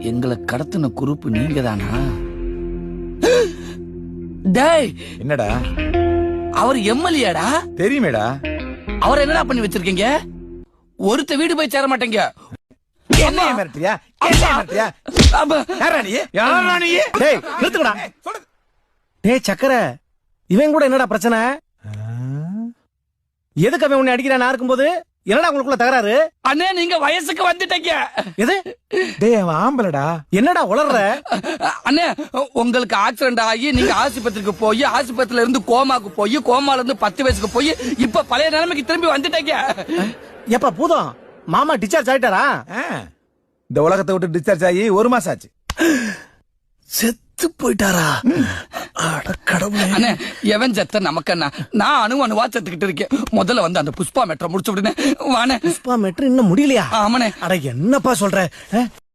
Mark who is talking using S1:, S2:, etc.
S1: எங்களை கடத்தின குரூப் நீங்க தானா? டேய்,
S2: என்னடா?
S1: அவர் எம்எல்ஏடா.
S2: தெரியுமேடா.
S1: அவர் என்னடா பண்ணி வச்சிருக்கீங்க? ஒருத்த வீடு போய் சேர மாட்டேங்க.
S2: என்ன மிரட்டியா? என்ன மிரட்டியா? யாரா நீ? யாரா நீ?
S3: டேய் நிறுத்துங்கடா. டேய் சக்கர, இவன் கூட என்னடா பிரச்சனை? எதுக்கு அவன் உன்னை அடிக்கிறான் இருக்கும்போது? என்னடா உங்களுக்குள்ள தகராறு?
S1: அண்ணே, நீங்க வயசுக்கு வந்துட்டீங்க.
S3: எது?
S2: டேய் அவன் ஆம்பளடா.
S3: என்னடா உளர்ற?
S1: அண்ணே, உங்களுக்கு ஆக்சிடென்ட் ஆகி நீங்க ஆஸ்பத்திரிக்கு போய் ஆஸ்பத்திரியில இருந்து கோமாக்கு போய் கோமால இருந்து 10 வயசுக்கு போய் இப்ப பழைய நிலைமைக்கு திரும்பி வந்துட்டீங்க.
S3: எப்ப பூதம் மாமா டிஸ்சார்ஜ் ஆயிட்டாரா?
S2: இந்த உலகத்தை விட்டு டிஸ்சார்ஜ் ஆகி 1 மாசம் ஆச்சு.
S3: செத்து போயிட்டாரா? கடவுளே.
S1: அண்ணே, எவன் செத்த நமக்கண்ணா? நான் அணுவா செத்துக்கிட்டு இருக்கேன். முதல்ல வந்து அந்த புஷ்பா மெட்ரோ முடிச்சு விடுனே. வானே.
S3: புஷ்பா மெட்ரு இன்னும் முடியலையா?
S1: ஆமாண்ணே.
S3: அட என்னப்பா சொல்ற?